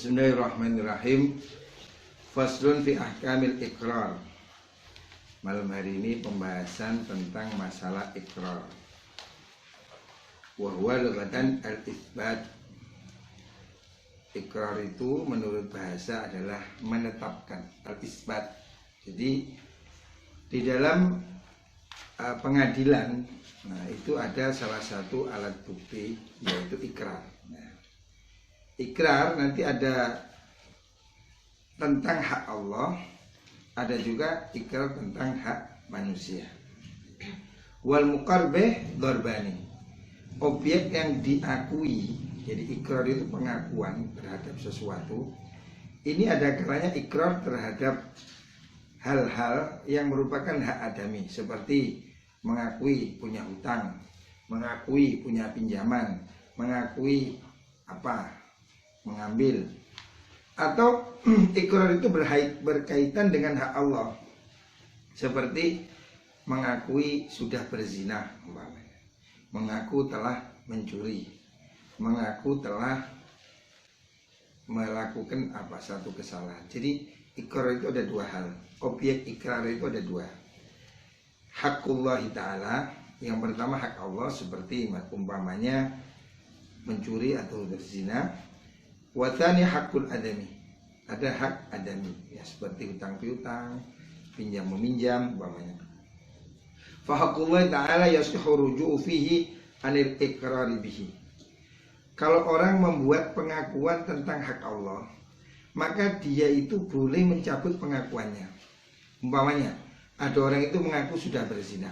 Bismillahirrahmanirrahim. Faslun fi ahkamil iqrar. Malam hari ini pembahasan tentang masalah iqrar. Wa huwa lughatan al-itsbat. Iqrar itu menurut bahasa adalah menetapkan, al-itsbat. Jadi di dalam pengadilan, nah itu ada salah satu alat bukti yaitu ikrar. Nah, ikrar nanti ada tentang hak Allah, ada juga ikrar tentang hak manusia. Wal muqarbih darbani, objek yang diakui. Jadi ikrar itu pengakuan terhadap sesuatu. Ini ada kalanya ikrar terhadap hal-hal yang merupakan hak adami, seperti mengakui punya hutang, mengakui punya pinjaman, mengakui mengambil. Atau ikrar itu berkaitan dengan hak Allah, seperti mengakui sudah berzina, mengaku telah mencuri, mengaku telah melakukan satu kesalahan. Jadi ikrar itu ada dua hal. Objek ikrar itu ada dua. Hakullah ta'ala, yang pertama hak Allah, seperti umpamanya mencuri atau berzina. Wathani hakul adami, ada hak adami, ya, seperti hutang piutang, pinjam meminjam umpamanya. Fa hakullah ta'ala yasihhu ruju'u fihi anil iqrari bihi. Kalau orang membuat pengakuan tentang hak Allah, maka dia itu boleh mencabut pengakuannya. Umpamanya ada orang itu mengaku sudah berzina,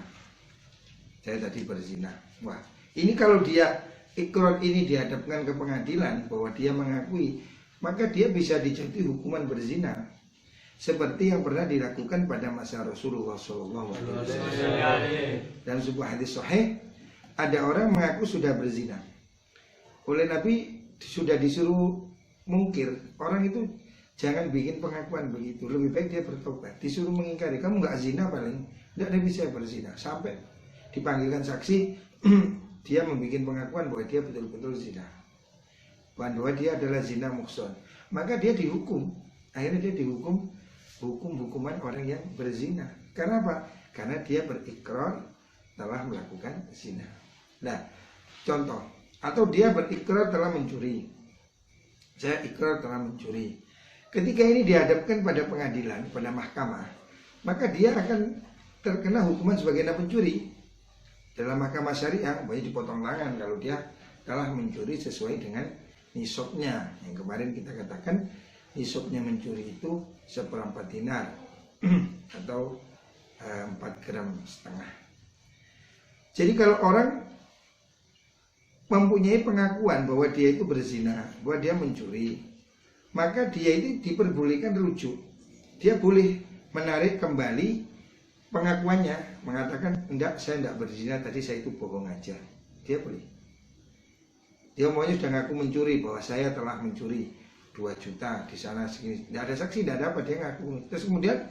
saya tadi berzina. Wah, ini kalau dia ikrar ini dihadapkan ke pengadilan bahwa dia mengakui, maka dia bisa dijatuhi hukuman berzina, seperti yang pernah dilakukan pada masa Rasulullah SAW. Dan sebuah hadis sahih, ada orang mengaku sudah berzina, oleh Nabi sudah disuruh mungkir. Orang itu jangan bikin pengakuan begitu, lebih baik dia bertobat. Disuruh mengingkari, kamu nggak zina paling, tidak ada bisa berzina, sampai dipanggilkan saksi. Dia membuat pengakuan bahwa dia betul-betul zina, bahwa dia adalah zina muhson, maka dia dihukum. Akhirnya dia dihukum hukuman orang yang berzina. Karena apa? Karena dia berikrar telah melakukan zina. Nah, contoh, atau dia berikrar telah mencuri. Saya ikrar telah mencuri. Ketika ini dihadapkan pada pengadilan, pada mahkamah, maka dia akan terkena hukuman sebagai pencuri. Dalam mahkamah syariah, dipotong tangan kalau dia telah mencuri sesuai dengan nisabnya. Yang kemarin kita katakan nisabnya mencuri itu 1/4 dinar atau 4,5 gram. Jadi kalau orang mempunyai pengakuan bahwa dia itu berzina, bahwa dia mencuri, maka dia itu diperbolehkan rujuk. Dia boleh menarik kembali pengakuannya, mengatakan enggak, saya enggak berzina, tadi saya itu bohong aja. Dia boleh. Dia maunya sudah ngaku mencuri, bahwa saya telah mencuri 2 juta di sana segini. Enggak ada saksi, enggak ada apa, dia ngaku. Terus kemudian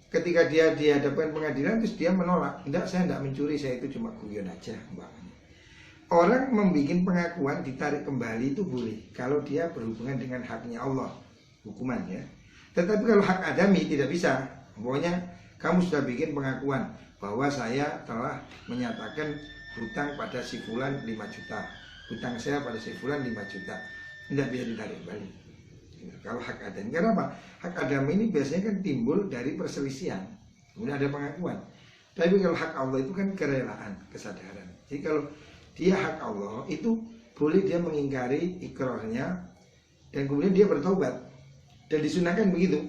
ketika dia dihadapkan pengadilan, terus dia menolak, enggak, saya enggak mencuri, saya itu cuma guyon aja. Orang membuat pengakuan ditarik kembali itu boleh kalau dia berhubungan dengan haknya Allah, hukumannya. Tetapi kalau hak adami tidak bisa. Pokoknya kamu sudah bikin pengakuan bahwa saya telah menyatakan hutang pada si fulan 5 juta. Hutang saya pada si fulan 5 juta. Tidak bisa ditarik kembali. Kalau hak adami. Karena apa? Hak adami ini biasanya kan timbul dari perselisihan. Kemudian ada pengakuan. Tapi kalau hak Allah itu kan kerelaan, kesadaran. Jadi kalau dia hak Allah, itu boleh dia mengingkari ikrarnya dan kemudian dia bertobat. Dan disunahkan begitu.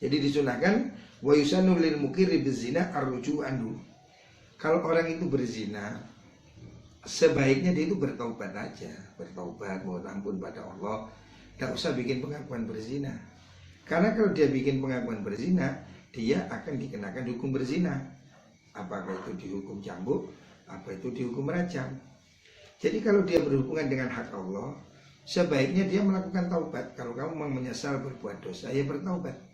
Jadi disunahkan wa yusannu lil mukirri bizina arruju anhu. Kalau orang itu berzina, sebaiknya dia itu bertaubat aja, bertaubat, mohon ampun pada Allah, tidak usah bikin pengakuan berzina. Karena kalau dia bikin pengakuan berzina, dia akan dikenakan hukum berzina. Apakah itu dihukum cambuk, apa itu dihukum rajam. Jadi kalau dia berhubungan dengan hak Allah, sebaiknya dia melakukan taubat. Kalau kamu memang menyesal berbuat dosa, ya bertaubat.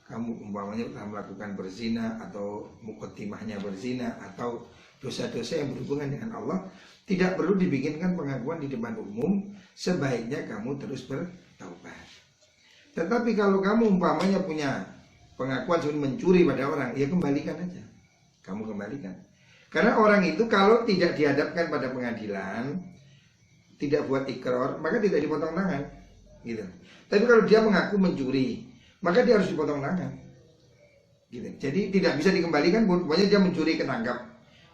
Kamu umpamanya telah melakukan berzina atau mukotimahnya berzina atau dosa-dosa yang berhubungan dengan Allah, Tidak perlu dibikinkan pengakuan di depan umum, sebaiknya kamu terus bertaubat. Tetapi kalau kamu umpamanya punya pengakuan sudah mencuri pada orang, ya kembalikan aja. Kamu kembalikan. Karena orang itu kalau tidak dihadapkan pada pengadilan, tidak buat ikrar, maka tidak dipotong tangan, gitu. Tapi kalau dia mengaku mencuri, maka dia harus dipotong tangan, gitu. Jadi tidak bisa dikembalikan, pokoknya dia mencuri ketangkap,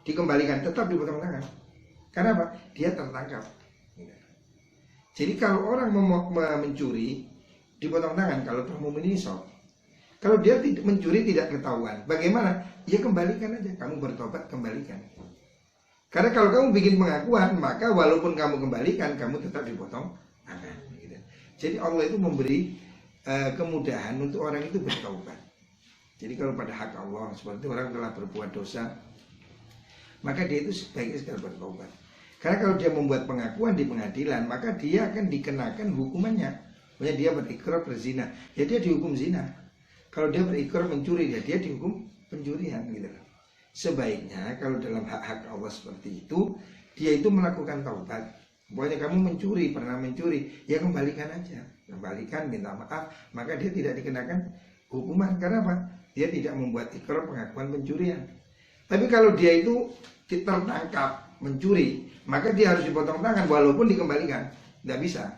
dikembalikan, tetap dipotong tangan. Karena apa? Dia tertangkap. Gitu. Jadi kalau orang mencuri, dipotong tangan. Kalau kamu menisab, kalau dia mencuri tidak ketahuan, bagaimana? Ya kembalikan aja, kamu bertobat kembalikan. Karena kalau kamu bikin pengakuan, maka walaupun kamu kembalikan, kamu tetap dipotong tangan. Gitu. Jadi Allah itu memberi kemudahan untuk orang itu bertaubat. Jadi kalau pada hak Allah, seperti orang telah berbuat dosa, maka dia itu sebaiknya segera bertaubat. Karena kalau dia membuat pengakuan di pengadilan, maka dia akan dikenakan hukumannya. Maksudnya dia berikrar berzina, ya dia dihukum zina. Kalau dia berikrar mencuri, ya dia dihukum pencurian, gitu. Sebaiknya kalau dalam hak-hak Allah seperti itu, dia itu melakukan taubat. Pokoknya kamu mencuri, pernah mencuri, ya kembalikan aja. Kembalikan, minta maaf, maka dia tidak dikenakan hukuman. Karena apa? Dia tidak membuat ikrar pengakuan pencurian. Tapi kalau dia itu tertangkap mencuri, maka dia harus dipotong tangan walaupun dikembalikan. Tidak bisa.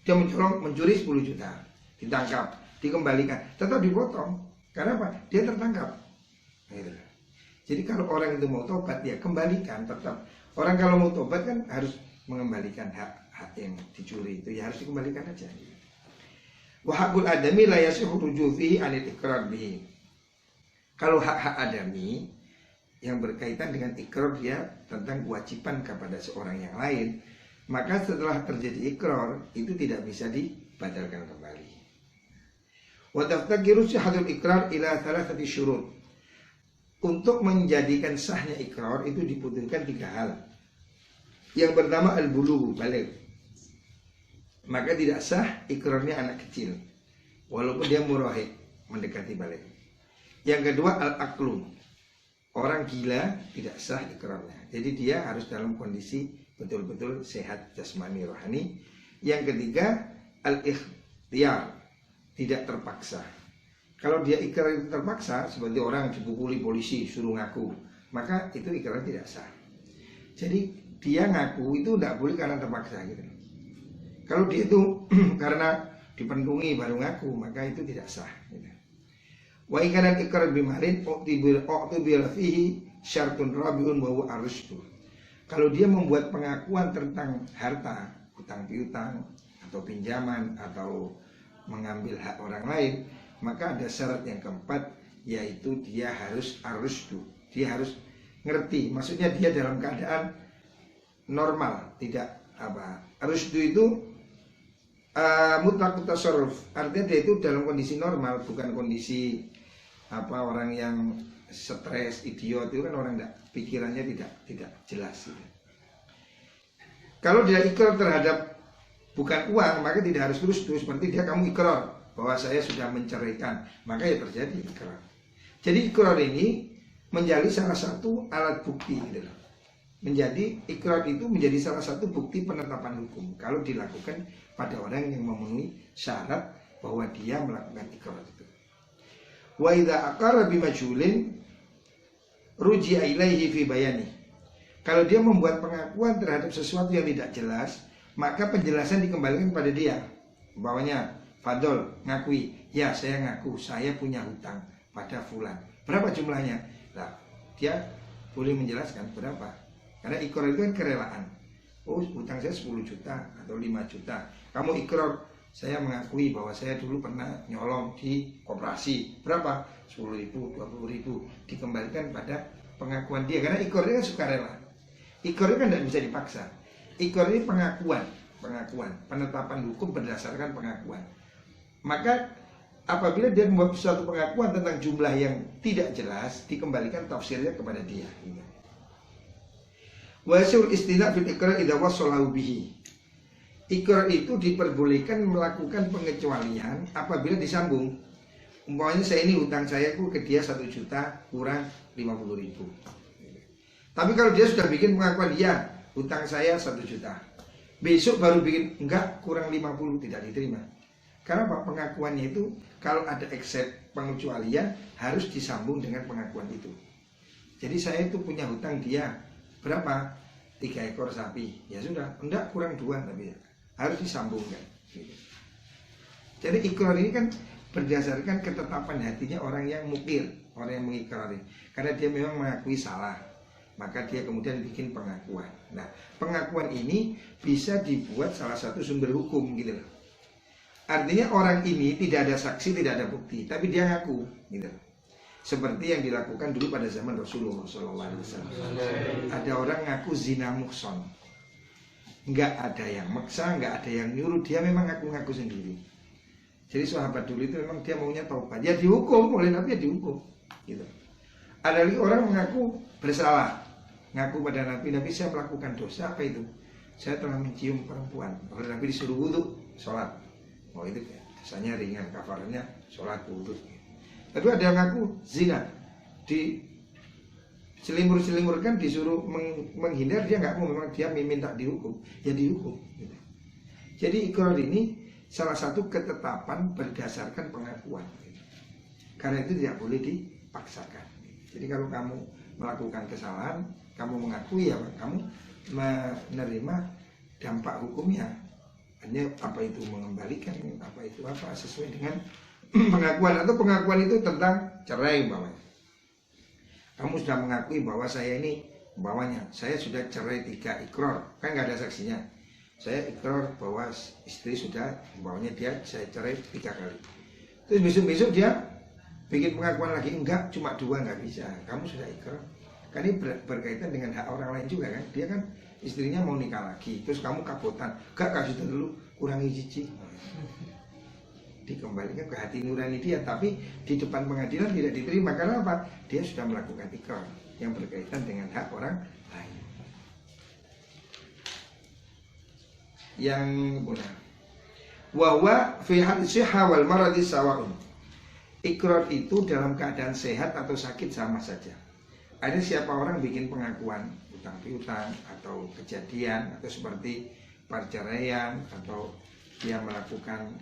Dia mencuri 10 juta, ditangkap, dikembalikan, tetap dipotong. Karena apa? Dia tertangkap. Gitu. Jadi kalau orang itu mau tobat, ya kembalikan tetap. Orang kalau mau tobat kan harus mengembalikan hak yang dicuri itu, ya harus dikembalikan aja. Wa hakul adami la yasihu ruju' fihi anil iqrar bihi. Kalau hak-hak adami yang berkaitan dengan ikrar dia tentang kewajiban kepada seorang yang lain, maka setelah terjadi ikrar itu tidak bisa dibatalkan kembali. Wa taftakiru sihhatul iqrar ila thalathati syurut. Untuk menjadikan sahnya ikrar itu dibutuhkan 3 hal. Yang pertama al-bulugh, baligh. Maka tidak sah ikrarnya anak kecil, walaupun dia murahik, mendekati baligh. Yang kedua al-aqlu. Orang gila tidak sah ikrarnya. Jadi dia harus dalam kondisi betul-betul sehat jasmani rohani. Yang ketiga al-ikhtiyar, tidak terpaksa. Kalau dia ikrar itu terpaksa, seperti orang dipukuli polisi suruh ngaku, maka itu ikrar tidak sah. Jadi dia ngaku itu tidak boleh karena terpaksa, gitu. Kalau dia itu karena dipentungi baru ngaku, maka itu tidak sah, gitu. Wa ikanan ikrar bimalin u'tibil fihi syartun rabiun wa huwa ar-rusydu. Kalau dia membuat pengakuan tentang harta, hutang piutang atau pinjaman atau mengambil hak orang lain, maka ada syarat yang keempat, yaitu dia harus ar-rusydu. Dia harus ngerti, maksudnya dia dalam keadaan normal, tidak apa. Ar-rusydu itu mutlaq tasarruf, artinya dia itu dalam kondisi normal, bukan kondisi apa orang yang stres, idiot. Itu kan orang pikirannya tidak jelas, gitu. Kalau dia ikrar terhadap bukan uang, maka tidak harus rusdu. Seperti dia kamu ikrar bahwa saya sudah menceraikan, maka ya terjadi ikrar. Jadi ikrar ini menjadi salah satu alat bukti, gitu. Menjadi ikrar itu menjadi salah satu bukti penetapan hukum kalau dilakukan pada orang yang memenuhi syarat bahwa dia melakukan ikrar itu. Wa idza aqarra bimajhulin ruji'a ilaihi fi bayani. Kalau dia membuat pengakuan terhadap sesuatu yang tidak jelas, maka penjelasan dikembalikan pada dia. Umpamanya Fadol ngakui, ya saya ngaku saya punya hutang pada fulan. Berapa jumlahnya? Nah, dia boleh menjelaskan berapa. Karena ikrar itu kan kerelaan. Oh, hutang saya 10 juta atau 5 juta. Kamu ikrar, saya mengakui bahwa saya dulu pernah nyolong di koperasi. Berapa? 10.000, 20.000. Dikembalikan pada pengakuan dia. Karena ikrar itu kan sukarela. Ikrar itu kan tidak bisa dipaksa. Ikrar ini pengakuan, penetapan hukum berdasarkan pengakuan. Maka apabila dia membuat suatu pengakuan tentang jumlah yang tidak jelas, dikembalikan tafsirnya kepada dia. Wasul istina fil ikrar idza wasalahu bihi. Ikrar itu diperbolehkan melakukan pengecualian apabila disambung. Umpamanya saya ini hutang saya ke dia 1 juta kurang 50.000. Tapi kalau dia sudah bikin pengakuan, ya utang saya 1 juta. Besok baru bikin, enggak, kurang 50, tidak diterima. Karena apa? Pengakuannya itu kalau ada accept pengecualian harus disambung dengan pengakuan itu. Jadi saya itu punya hutang dia berapa? 3 ekor sapi. Ya sudah, enggak, kurang 2 tapi ya. Harus disambungkan gitu. Jadi ikrar ini kan berdasarkan ketetapan hatinya orang yang mukir, orang yang mengikrari. Karena dia memang mengakui salah, maka dia kemudian bikin pengakuan. Nah, pengakuan ini bisa dibuat salah satu sumber hukum gitu loh. Artinya orang ini tidak ada saksi, tidak ada bukti, tapi dia ngaku gitu. Seperti yang dilakukan dulu pada zaman Rasulullah SAW. Ada orang ngaku zina muhson, nggak ada yang maksa, nggak ada yang nyuruh, dia memang ngaku-ngaku sendiri. Jadi sahabat dulu itu memang dia maunya taubat, dia dihukum oleh Nabi, ya dihukum gitu. Ada lagi orang mengaku bersalah, ngaku pada Nabi, Nabi saya melakukan dosa, apa itu? Saya telah mencium perempuan. Oleh Nabi disuruh wudhu, sholat. Oh itu dosanya ringan, kafarnya sholat wudhu. Tapi ada yang ngaku zina, di selimur-selimurkan, disuruh menghindar, dia nggak mau, memang dia minta dihukum, ya dihukum gitu. Jadi ikrar ini salah satu ketetapan berdasarkan pengakuan gitu. Karena itu tidak boleh dipaksakan. Jadi kalau kamu melakukan kesalahan, kamu mengakui, ya kamu menerima dampak hukumnya. Hanya apa itu mengembalikan, apa itu apa, sesuai dengan pengakuan. Atau pengakuan itu tentang cerai umpamanya. Kamu sudah mengakui bahwa saya ini umpamanya, saya sudah cerai 3 ikrar, kan nggak ada saksinya. Saya ikrar bahwa istri sudah, umpamanya dia saya cerai 3 kali. Terus besok-besok dia bikin pengakuan lagi, enggak, cuma 2, nggak bisa. Kamu sudah ikrar. Kan ini berkaitan dengan hak orang lain juga kan. Dia kan istrinya mau nikah lagi, terus kamu kabotan, enggak, kasih dulu, kurangi cici. Dikembalikan ke hati nurani dia, tapi di depan pengadilan tidak diterima. Karena apa? Dia sudah melakukan ikrar yang berkaitan dengan hak orang lain. Yang benar, wahwa fi hadis wal maradi sawaun. Ikrar itu dalam keadaan sehat atau sakit sama saja. Ada siapa orang bikin pengakuan utang piutang atau kejadian atau seperti perceraian, atau dia melakukan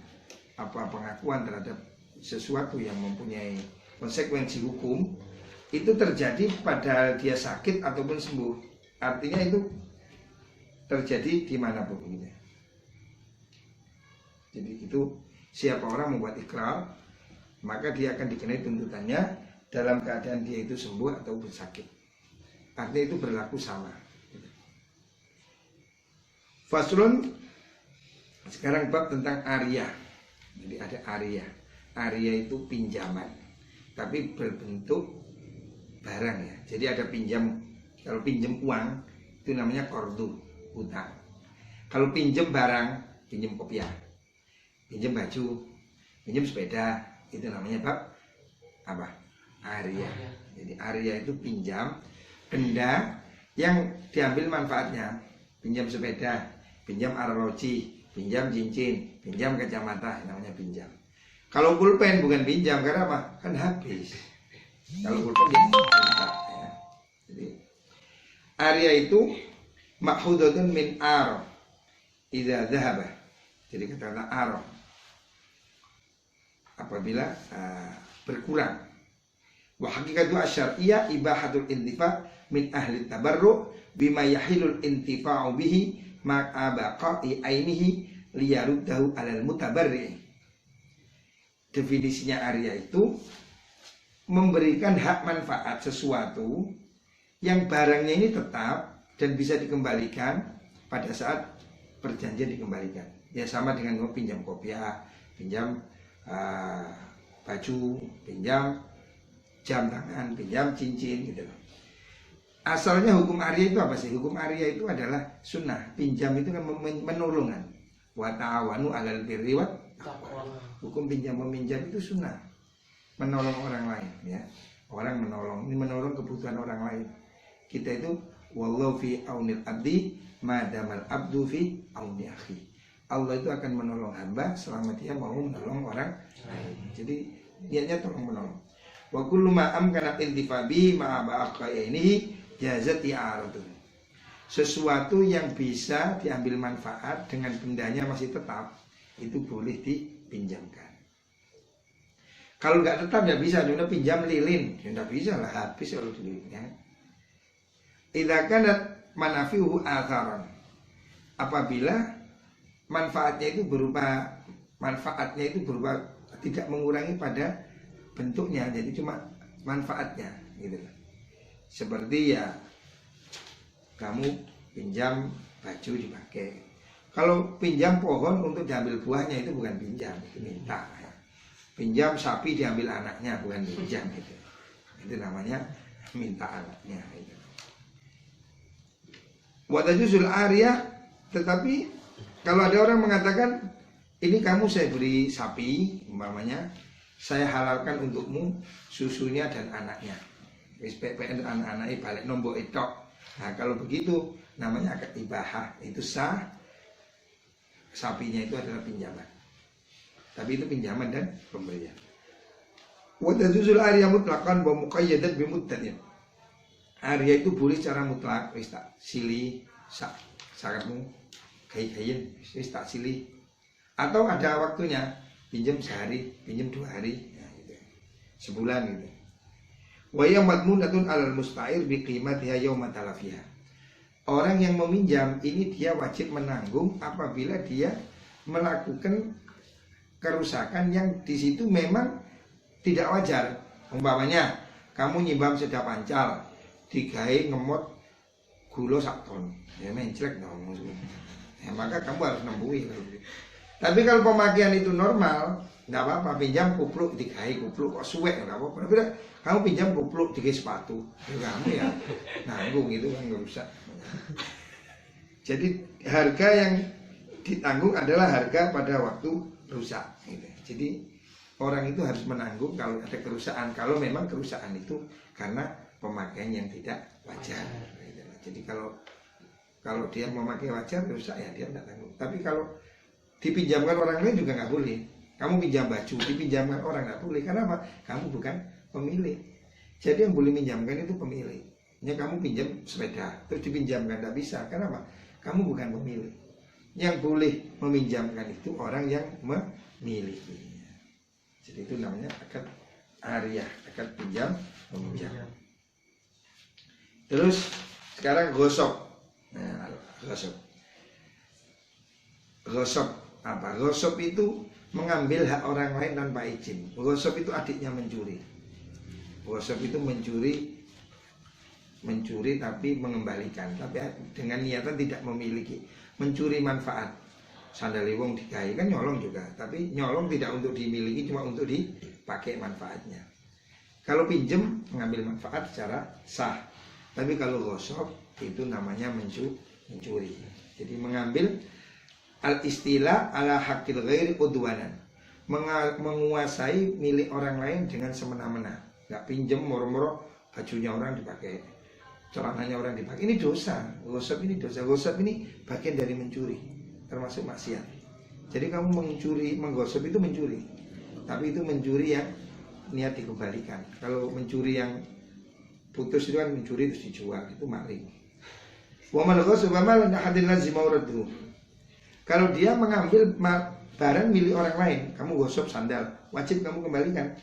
pengakuan terhadap sesuatu yang mempunyai konsekuensi hukum, itu terjadi padahal dia sakit ataupun sembuh. Artinya itu terjadi dimanapun gitu. Jadi itu siapa orang membuat ikrar, maka dia akan dikenai tuntutannya dalam keadaan dia itu sembuh atau sakit. Artinya itu berlaku sama. Faslun, sekarang bab tentang ariyah. Jadi ada ariyah. Ariyah itu pinjaman, tapi berbentuk barang ya. Jadi ada pinjam, kalau pinjam uang itu namanya qardu, utang. Kalau pinjam barang, pinjam kopiah, pinjam baju, pinjam sepeda, itu namanya bab apa? Ariyah. Jadi ariyah itu pinjam benda yang diambil manfaatnya. Pinjam sepeda, pinjam arloji, pinjam cincin, pinjam kacamata, namanya pinjam. Kalau pulpen bukan pinjam, karena apa? Kan habis. Kalau pulpen dia minta ya. Jadi ariyah itu makhudatun min ar idza dhahaba. Jadi kata ar apabila berkurang. Wa hakikatu asyariyah ibahatul intifa' min ahli tabarru' bima yahilul intifa'u bihi ma'a baqa'i ainihi liyaruddahu 'alal mutabarri'. Definisinya ariyah itu memberikan hak manfaat sesuatu yang barangnya ini tetap dan bisa dikembalikan pada saat perjanjian dikembalikan. Ya sama dengan pinjam kopiah, pinjam baju, pinjam jam tangan, pinjam cincin gitu loh. Asalnya hukum ariyah itu apa sih? Hukum ariyah itu adalah sunnah. Pinjam itu kan menolongan. Wa ta'awanu 'alal birri wat taqwa. Hukum pinjam meminjam itu sunnah. Menolong orang lain ya. Orang menolong, ini menolong kebutuhan orang lain. Kita itu wallahu fi aunil abdi madamal abdu fi auni akhi. Allah itu akan menolong hamba selama dia mau menolong orang lain. Jadi niatnya tolong menolong. Wa kullu ma amkana intifabi ma ba'aqa ini jazat i'aradun. sesuatu yang bisa diambil manfaat dengan bendanya masih tetap, itu boleh dipinjamkan. Kalau nggak tetap ya bisa, dia pinjam lilin, ya nggak bisa lah, habis kalau lilinnya. Idza kanat manafihu atharan, apabila manfaatnya itu berupa tidak mengurangi pada bentuknya, jadi cuma manfaatnya gitu. Seperti ya kamu pinjam baju dipakai. Kalau pinjam pohon untuk diambil buahnya itu bukan pinjam, itu minta. Pinjam sapi diambil anaknya bukan pinjam gitu. Itu namanya minta anaknya gitu. Wa tajuzul ariyah, tetapi kalau ada orang mengatakan ini kamu saya beri sapi umpamanya, saya halalkan untukmu susunya dan anaknya. Wis PPN anak-anaknya balik nombok itu. Nah kalau begitu namanya akad ibahah, itu sah. Sapinya itu adalah pinjaman. Tapi itu pinjaman dan pemberian. Wa tajuzul ariyah mutlaqan wa muqayyadan bi muddatin. Ariyah itu boleh secara mutlak, wis tak silih sakatmu gaya-gayan, wis tak silih. Atau ada waktunya, pinjam sehari, pinjam 2 hari, ya, gitu. Sebulan gitu. Wa ya madmunatun 'alal musta'ir bi qimatiha yauma talafiha. Orang yang meminjam ini dia wajib menanggung apabila dia melakukan kerusakan yang di situ memang tidak wajar. Umpamanya kamu nyimbam sedah pancal, digawe ngemot gula sak ton, ya menclek dong. Ya, maka kamu harus nembui. Tapi kalau pemakaian itu normal, nggak apa-apa, pinjam kupluk digawe kupluk kok suwek nggak apa-apa. Tapi kamu pinjam kupluk digawe sepatu, ya kamu ya nanggung, itu kan nggak rusak. Jadi harga yang ditanggung adalah harga pada waktu rusak. Gitu. Jadi orang itu harus menanggung kalau ada kerusakan. Kalau memang kerusakan itu karena pemakaian yang tidak wajar. Gitu. Jadi kalau dia memakai wajar rusak ya dia tidak tanggung. Tapi kalau dipinjamkan orang lain juga nggak boleh. Kamu pinjam baju, dipinjamkan orang nggak boleh. Karena apa? Kamu bukan pemilik. Jadi yang boleh pinjamkan itu pemilik. Ya kamu pinjam sepeda, terus dipinjamkan nggak bisa. Karena apa? Kamu bukan pemilik. Yang boleh meminjamkan itu orang yang memilikinya. Jadi itu namanya akad ariyah, akad pinjam meminjam. Terus sekarang gosok. Nah, gosok apa? Gosok itu mengambil hak orang lain tanpa izin. Gosok itu adiknya mencuri. Gosok itu mencuri tapi mengembalikan, tapi dengan niatan tidak memiliki, mencuri manfaat. Sandali wong digawe kan nyolong juga, tapi nyolong tidak untuk dimiliki, cuma untuk dipakai manfaatnya. Kalau pinjem mengambil manfaat secara sah, tapi kalau gosok itu namanya mencuri. Jadi mengambil al-istilah ala hakil ghairi udwanan, menguasai milik orang lain dengan semena-mena. Nggak pinjem moro-moro bajunya orang dipakai, celananya orang dipakai. Ini dosa. Gosok ini dosa. Gosok ini bagian dari mencuri, termasuk maksiat. Jadi kamu menggosok itu mencuri. Tapi itu mencuri yang niat dikembalikan. Kalau mencuri yang putus itu kan mencuri terus dijual, itu maling. Wa man ghasaba malan ahadin lazima raddu. Kalau dia mengambil barang milik orang lain, kamu gosok sandal, wajib kamu kembalikan.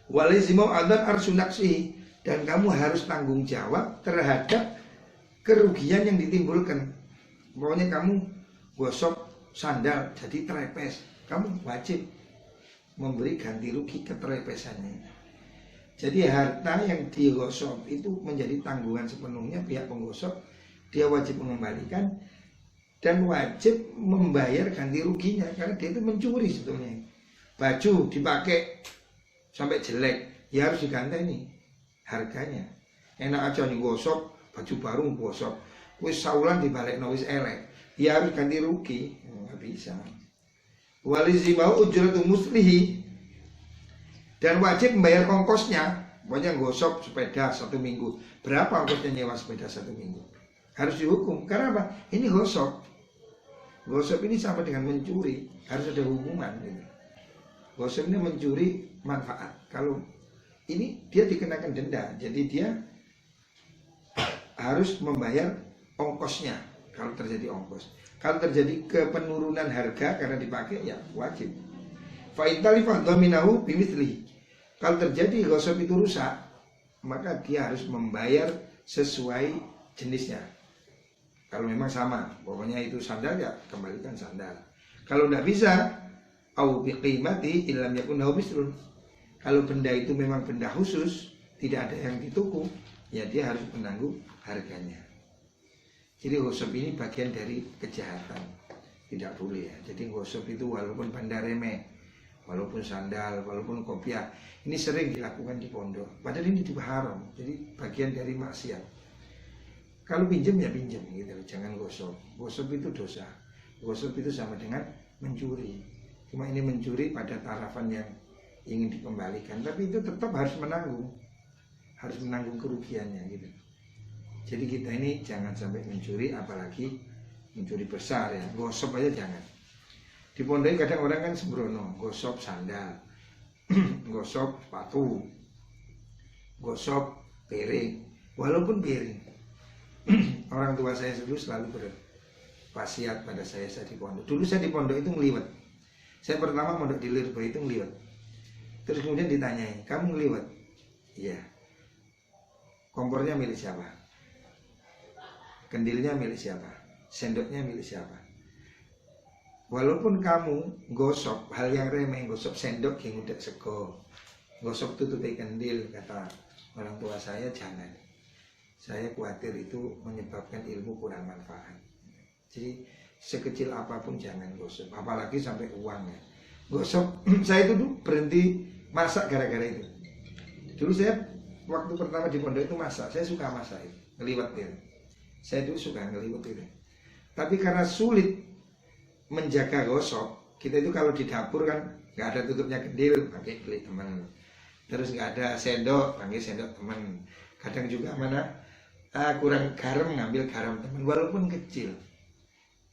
Walazimu adan arsunaksi, dan kamu harus tanggung jawab terhadap kerugian yang ditimbulkan. Pokoknya kamu gosok sandal jadi terepes, kamu wajib memberi ganti rugi keterepesannya. Jadi harta yang digosok itu menjadi tanggungan sepenuhnya pihak penggosok. Dia wajib mengembalikan dan wajib membayar ganti ruginya, karena dia itu mencuri sebetulnya. Baju dipakai sampai jelek, ya harus diganti nih harganya. Enak aja nih gosok baju baru gosok, wis saulan dibalik wis elek, ya harus ganti rugi. Nggak bisa. Walizimau ujratul muslihi, dan wajib membayar ongkosnya. Pokoknya gosok sepeda 1 minggu, berapa ongkosnya nyewa sepeda 1 minggu? Harus dihukum. Karena apa? Ini gosok. Gosok ini sama dengan mencuri, harus ada hukuman gitu. Gosok ini mencuri manfaat. Kalau ini dia dikenakan denda, jadi dia harus membayar ongkosnya. Kalau terjadi ongkos, kalau terjadi kepenurunan harga karena dipakai, ya wajib. Fa in talifah dhaminahu bimithlihi. Kalau terjadi ghasab itu rusak, maka dia harus membayar sesuai jenisnya. Kalau memang sama, pokoknya itu sandal ya kembalikan sandal. Kalau tidak bisa, au biqimati illam yakun lahu misrun. Kalau benda itu memang benda khusus, tidak ada yang dituku, ya dia harus menanggung harganya. Jadi ghasab ini bagian dari kejahatan, tidak boleh ya. Jadi ghasab itu walaupun benda remeh, walaupun sandal, walaupun kopiah, ini sering dilakukan di pondok. Padahal ini juga haram, jadi bagian dari maksiat. Kalau pinjam ya pinjam gitu, jangan gosok. Gosok itu dosa. Gosok itu sama dengan mencuri. Cuma ini mencuri pada tarafan yang ingin dikembalikan, tapi itu tetap harus menanggung kerugiannya gitu. Jadi kita ini jangan sampai mencuri, apalagi mencuri besar ya. Gosok aja jangan. Di pondok kadang orang kan sembrono, gosok sandal, gosok sepatu, gosok piring, walaupun piring. Orang tua saya dulu selalu berwasiat pada saya di pondok. Dulu saya di pondok itu ngeliwet. Saya pertama mondok di Lirboh itu ngeliwet. Terus kemudian ditanyai, kamu ngeliwet? Iya. Kompornya milik siapa? Kendilnya milik siapa? Sendoknya milik siapa? Walaupun kamu gosok hal yang remeh, gosok sendok yang udah sego, gosok tutupi kendil, kata orang tua saya, jangan. Saya khawatir itu menyebabkan ilmu kurang manfaat. Jadi sekecil apapun jangan gosok, apalagi sampai uang ya. Gosok, saya itu dulu berhenti masak gara-gara itu. Dulu saya waktu pertama di pondok itu masak, saya suka masak itu, ngeliwet itu. Saya dulu suka ngeliwet itu. Tapi karena sulit menjaga gosok, kita itu kalau di dapur kan nggak ada tutupnya kendil, pakai gelik teman. Terus nggak ada sendok, pakai sendok teman. Kadang juga kurang garam, ngambil garam teman, walaupun kecil.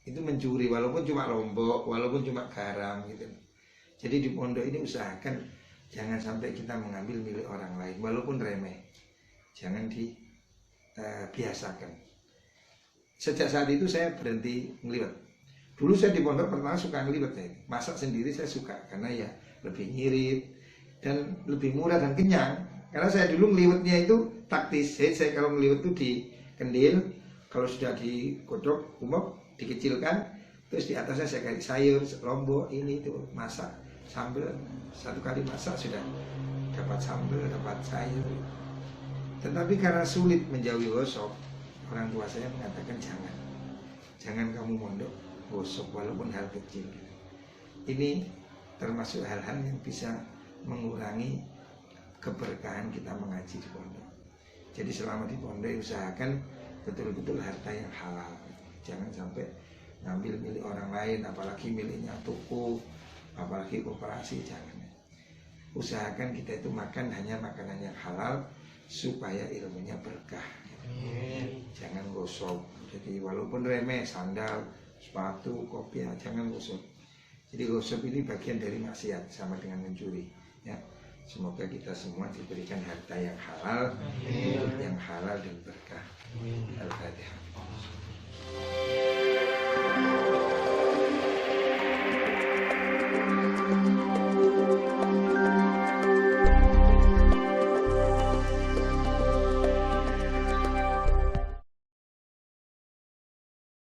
Itu mencuri, walaupun cuma lombok, walaupun cuma garam gitu. Jadi di pondok ini usahakan jangan sampai kita mengambil milik orang lain, walaupun remeh. Jangan dibiasakan. Sejak saat itu saya berhenti ngeliwet. Dulu saya di pondok pertama suka ngeliwet ya. Masak sendiri saya suka, karena ya lebih ngirit dan lebih murah dan kenyang. Karena saya dulu ngeliwetnya itu taktis. Saya kalau ngeliwet itu di kendil, kalau sudah digodok umum dikecilkan, terus di atasnya saya kasih sayur, lombok, ini itu masak sambal. Satu kali masak sudah dapat sambal, dapat sayur. Tetapi karena sulit menjauhi gosok, orang tua saya mengatakan jangan kamu mondok gosok walaupun hal kecil. Ini termasuk hal-hal yang bisa mengurangi keberkahan kita mengaji di pondok. Jadi selama di pondok usahakan betul-betul harta yang halal. Jangan sampai ngambil milik orang lain, apalagi miliknya toko, apalagi koperasi, jangan. Usahakan kita itu makan hanya makanan yang halal supaya ilmunya berkah. Jangan gosok. Jadi walaupun remeh, sandal, sepatu, kopiah, jangan gosok. Jadi gosok ini bagian dari maksiat, sama dengan mencuri ya. Semoga kita semua diberikan harta yang halal, hidup yang halal dan berkah. Al-Fatihah.